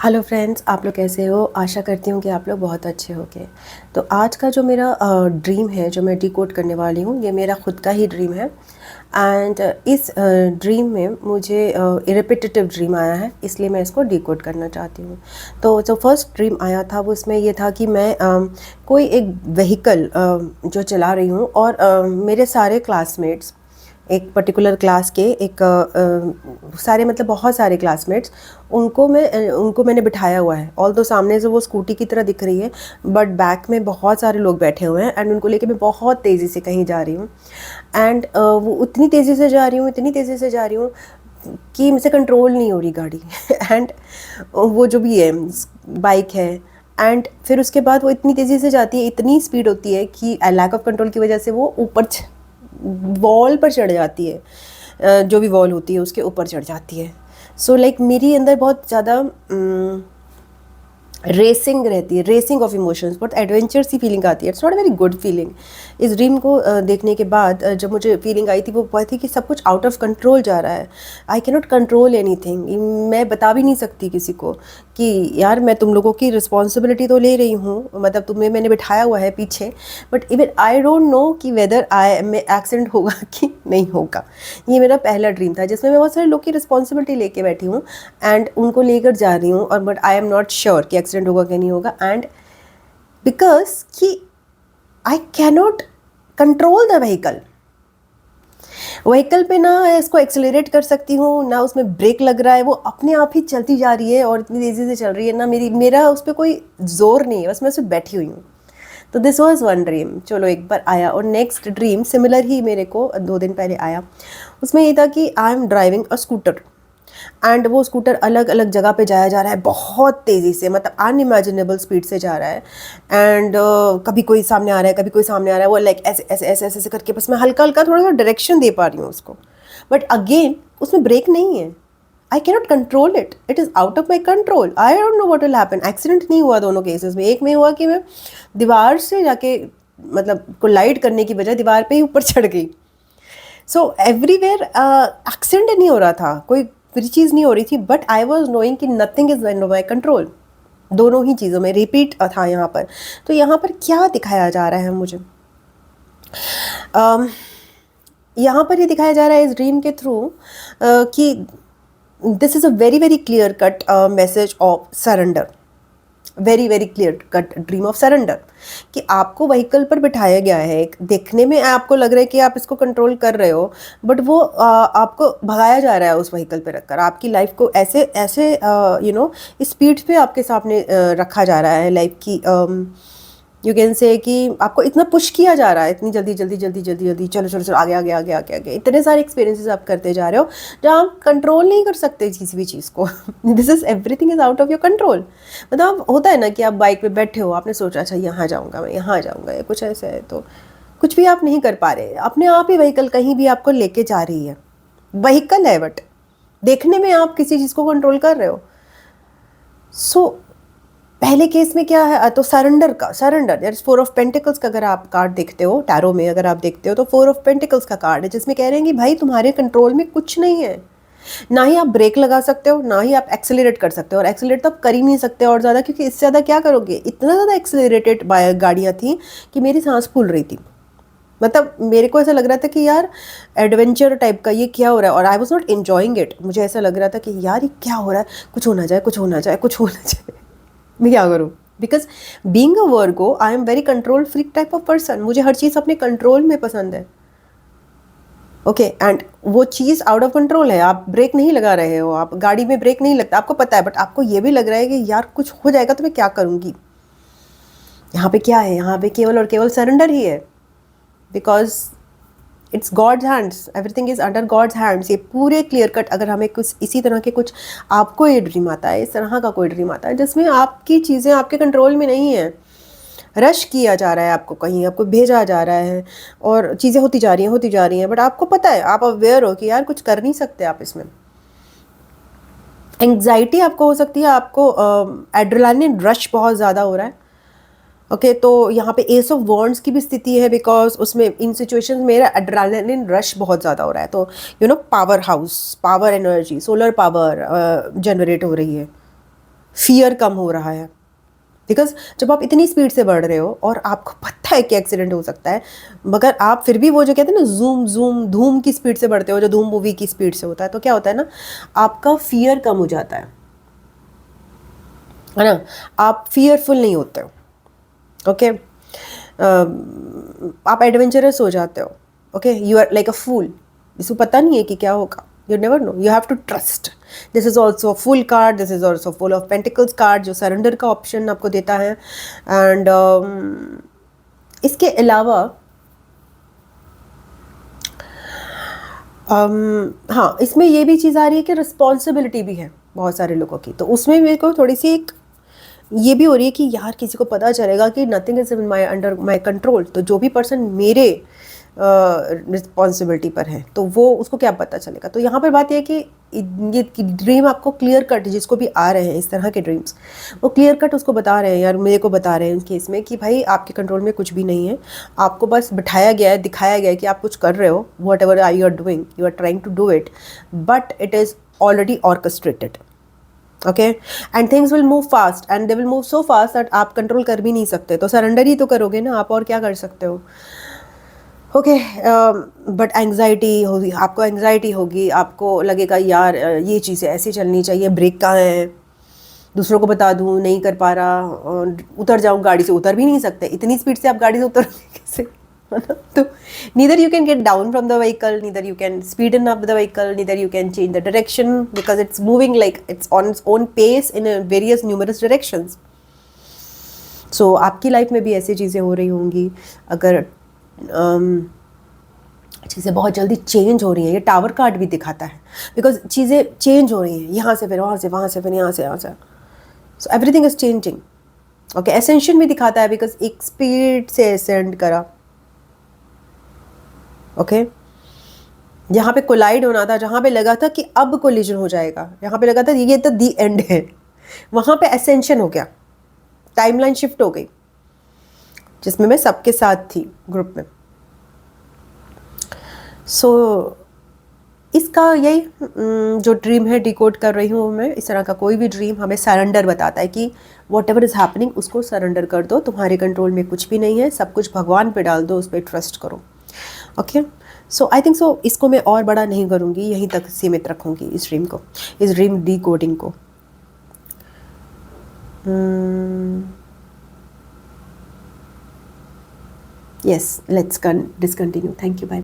Hello friends, आप लोग कैसे हो? आशा करती हूँ कि आप लोग बहुत अच्छे होंगे। तो आज का जो मेरा ड्रीम है, जो मैं डिकोड करने वाली हूँ, ये मेरा खुद का ही ड्रीम है। एंड इस ड्रीम में मुझे रिपीटेटिव ड्रीम आया है, इसलिए मैं इसको डिकोड करना चाहती हूँ। तो जो फर्स्ट ड्रीम आया था वो उसमें ये था कि मैं कोई एक व्हीकल जो चला रही हूँ और मेरे सारे क्लासमेट्स, एक पर्टिकुलर क्लास के एक सारे मतलब बहुत सारे क्लासमेट्स, उनको मैंने बिठाया हुआ है। ऑल दो सामने से वो स्कूटी की तरह दिख रही है, बट बैक में बहुत सारे लोग बैठे हुए हैं एंड उनको लेके मैं बहुत तेज़ी से कहीं जा रही हूँ। एंड वो इतनी तेज़ी से जा रही हूँ, इतनी तेज़ी से जा रही हूँ कि मुझसे कंट्रोल नहीं हो रही गाड़ी। एंड वो जो भी है बाइक है, एंड फिर उसके बाद वो इतनी तेज़ी से जाती है, इतनी स्पीड होती है कि लैक ऑफ कंट्रोल की वजह से वो ऊपर वॉल पर चढ़ जाती है। जो भी वॉल होती है उसके ऊपर चढ़ जाती है। सो लाइक मेरी अंदर बहुत ज़्यादा रेसिंग रहती है, रेसिंग ऑफ इमोशंस, बहुत एडवेंचर सी फीलिंग आती है। It's not a very good feeling. इस ड्रीम को देखने के बाद जब मुझे फीलिंग आई थी वो बहुत थी कि सब कुछ आउट ऑफ कंट्रोल जा रहा है। I can not control anything. मैं बता भी नहीं सकती किसी को कि यार मैं तुम लोगों की रिस्पॉन्सिबिलिटी तो ले रही हूँ, मतलब तुम्हें मैंने बिठाया हुआ है पीछे, but even I don't know कि वेदर में एक्सीडेंट होगा कि नहीं होगा। ये मेरा पहला ड्रीम था जिसमें मैं बहुत सारे लोग की रिस्पॉन्सिबिलिटी लेके बैठी हूँ एंड उनको लेकर जा रही हूँ, और but I am not sure कि एक्सीडेंट होगा कि नहीं होगा। एंड बिकॉज कि I cannot control the vehicle पे ना इसको एक्सेलरेट कर सकती हूँ, ना उसमें ब्रेक लग रहा है, वो अपने आप ही चलती जा रही है और इतनी तेज़ी से चल रही है ना, मेरा उस पर कोई जोर नहीं है, बस मैं उस पर बैठी हुई हूँ। तो दिस वॉज वन ड्रीम। चलो एक बार आया, और नेक्स्ट ड्रीम सिमिलर ही मेरे को 2 दिन पहले आया। उसमें ये था कि I am driving a scooter and वो स्कूटर अलग अलग जगह पे जाया जा रहा है बहुत तेज़ी से, मतलब अनइमेजिनेबल स्पीड से जा रहा है। एंड कभी कोई सामने आ रहा है, कभी कोई सामने आ रहा है, वो लाइक ऐसे ऐसे ऐसे ऐसे ऐसे करके बस मैं हल्का हल्का थोड़ा सा डायरेक्शन दे पा रही हूँ उसको, बट अगेन उसमें ब्रेक नहीं है। I cannot control it, it is out of my control. I don't know what will happen. Accident नहीं हुआ दोनों केसेस में। एक में हुआ कि मैं दीवार से जाके, मतलब कोलाइड करने की बजाय दीवार पे ही ऊपर चढ़ गई। सो एवरीवेयर एक्सीडेंट नहीं हो रहा था, कोई बुरी चीज़ नहीं हो रही थी, बट आई वॉज नोइंग कि nothing is under my control. दोनों ही चीज़ों में रिपीट था यहाँ पर। तो यहाँ पर क्या दिखाया जा रहा है मुझे? यहाँ पर ये दिखाया जा रहा है इस ड्रीम के थ्रू कि this is a very very clear cut message of surrender, very very clear cut dream of surrender. कि आपको व्हीकल पर बिठाया गया है, देखने में आपको लग रहा है कि आप इसको कंट्रोल कर रहे हो, बट वो आपको भगाया जा रहा है उस व्हीकल पे रखकर। आपकी लाइफ को ऐसे ऐसे स्पीड पे आपके सामने रखा जा रहा है, लाइफ की यू कैन से कि आपको इतना पुश किया जा रहा है, इतनी जल्दी जल्दी जल्दी जल्दी जल्दी, चलो चलो चलो, आगे आगे आगे आगे आगे, इतने सारे एक्सपीरियंसेस आप करते जा रहे हो जहाँ आप कंट्रोल नहीं कर सकते किसी भी चीज़ को। This is everything is out of your control. मतलब होता है ना कि आप बाइक पे बैठे हो, आपने सोचा अच्छा यहाँ जाऊँगा, मैं यहाँ जाऊँगा, या कुछ ऐसा है, तो कुछ भी आप नहीं कर पा रहे। अपने आप ही व्हीकल कहीं भी आपको लेके जा रही है, व्हीकल है, बट देखने में आप किसी चीज़ को कंट्रोल कर रहे हो। सो पहले केस में क्या है, तो surrender that is 4 of pentacles का अगर आप कार्ड देखते हो टैरो में, अगर आप देखते हो तो 4 ऑफ पेंटिकल्स का कार्ड है, जिसमें कह रहे हैं कि भाई तुम्हारे कंट्रोल में कुछ नहीं है। ना ही आप ब्रेक लगा सकते हो, ना ही आप एक्सेलरेट कर सकते हो, और एक्सेलरेट तो आप कर ही नहीं सकते और ज़्यादा, क्योंकि इससे ज़्यादा क्या करोगे। इतना ज़्यादा एक्सेलरेटेड गाड़ियाँ थी कि मेरी सांस फूल रही थी। मतलब मेरे को ऐसा लग रहा था कि यार एडवेंचर टाइप का ये क्या हो रहा है, और I was not enjoying it. मुझे ऐसा लग रहा था कि यार ये क्या हो रहा है, कुछ होना जाए, कुछ होना जाए, कुछ होना जाए। मैं क्या करूँ? Because being a Virgo I am very control freak type of person. मुझे हर चीज़ अपने कंट्रोल में पसंद है। ओके एंड वो चीज़ आउट ऑफ कंट्रोल है। आप ब्रेक नहीं लगा रहे हो, आप गाड़ी में ब्रेक नहीं लगता, आपको पता है, बट आपको ये भी लग रहा है कि यार कुछ हो जाएगा तो मैं क्या करूँगी। यहाँ पे क्या है, यहाँ पे केवल और केवल सरेंडर ही है, because it's God's hands, everything is under God's hands. ये पूरे क्लियर कट, अगर हमें कुछ इसी तरह के कुछ आपको ये ड्रीम आता है, इस तरह का कोई ड्रीम आता है जिसमें आपकी चीज़ें आपके कंट्रोल में नहीं है, रश किया जा रहा है आपको, कहीं आपको भेजा जा रहा है और चीज़ें होती जा रही हैं, बट आपको पता है, आप अवेयर हो कि यार कुछ कर नहीं सकते आप इसमें। एंग्जाइटी आपको हो सकती है, आपको एड्रेनालिन रश बहुत ज़्यादा हो रहा है। ओके तो यहाँ पे एस ऑफ वॉन्ड्स की भी स्थिति है, बिकॉज उसमें इन सिचुएशंस मेरा एड्रेनालिन रश बहुत ज़्यादा हो रहा है। तो power house, power energy, solar power generate हो रही है, फियर कम हो रहा है। बिकॉज जब आप इतनी स्पीड से बढ़ रहे हो और आपको पता है कि एक्सीडेंट हो सकता है, मगर आप फिर भी वो जो कहते हैं ना जूम जूम धूम की स्पीड से बढ़ते हो, जो धूम मूवी की स्पीड से होता है, तो क्या होता है ना, आपका फियर कम हो जाता है ना, आप फियरफुल नहीं होते हो। ओके, आप एडवेंचरस हो जाते हो। Okay, you are like a fool, इसको पता नहीं है कि क्या होगा, you never know, you have to trust. This is also fool card, this is also full of pentacles card, जो सरेंडर का ऑप्शन आपको देता है। एंड इसके अलावा हाँ, इसमें ये भी चीज़ आ रही है कि रिस्पॉन्सिबिलिटी भी है बहुत सारे लोगों की, तो उसमें मेरे को थोड़ी सी एक ये भी हो रही है कि यार किसी को पता चलेगा कि nothing is in my under my control, तो जो भी पर्सन मेरे रिस्पॉन्सिबिलिटी पर है तो वो उसको क्या पता चलेगा। तो यहाँ पर बात यह है कि ये ड्रीम आपको क्लियर कट, जिसको भी आ रहे हैं इस तरह के ड्रीम्स, वो क्लियर कट उसको बता रहे हैं, यार मेरे को बता रहे हैं इस केस में कि भाई आपके कंट्रोल में कुछ भी नहीं है, आपको बस बिठाया गया है, दिखाया गया है कि आप कुछ कर रहे हो, whatever I you are doing, you are trying to do it, but it is already orchestrated. Okay, and things will move fast and they will move so fast that आप कंट्रोल कर भी नहीं सकते, तो surrender ही तो करोगे ना आप, और क्या कर सकते हो। ओके, बट एंग्जाइटी होगी, आपको एंग्जाइटी होगी, आपको लगेगा यार ये चीज़ें ऐसी चलनी चाहिए, ब्रेक कहाँ है, दूसरों को बता दूँ नहीं कर पा रहा, उतर जाऊँ गाड़ी से, उतर भी नहीं सकते, इतनी स्पीड से आप गाड़ी से उतर कैसे, तो neither you can get down from the vehicle, neither you can speeden up the vehicle, neither you can change the direction, because it's moving like it's on its own pace in a various numerous directions. So आपकी life में भी ऐसी चीज़ें हो रही होंगी, अगर चीज़ें बहुत जल्दी चेंज हो रही हैं, ये टावर कार्ड भी दिखाता है, बिकॉज चीज़ें चेंज हो रही हैं, यहाँ से फिर वहाँ से, वहाँ से फिर यहाँ से, यहाँ से, so everything is changing. Okay, ascension भी दिखाता है, बिकॉज एक स्पीड से एसेंड करा। ओके, जहाँ पे कोलाइड होना था, जहाँ पे लगा था कि अब कोलिजन हो जाएगा, यहाँ पे लगा था ये तो दी एंड है, वहाँ पे एसेंशन हो गया, टाइमलाइन शिफ्ट हो गई, जिसमें मैं सबके साथ थी ग्रुप में। सो इसका यही जो ड्रीम है डिकोड कर रही हूँ मैं। इस तरह का कोई भी ड्रीम हमें सरेंडर बताता है कि वॉट एवर इज़ हैपनिंग उसको सरेंडर कर दो, तुम्हारे कंट्रोल में कुछ भी नहीं है, सब कुछ भगवान पे डाल दो, उस पर ट्रस्ट करो। Okay, so I think so इसको मैं और बड़ा नहीं करूँगी, यहीं तक सीमित रखूँगी इस ड्रीम को, इस ड्रीम डिकोडिंग को। Yes, let's discontinue. Thank you. Bye.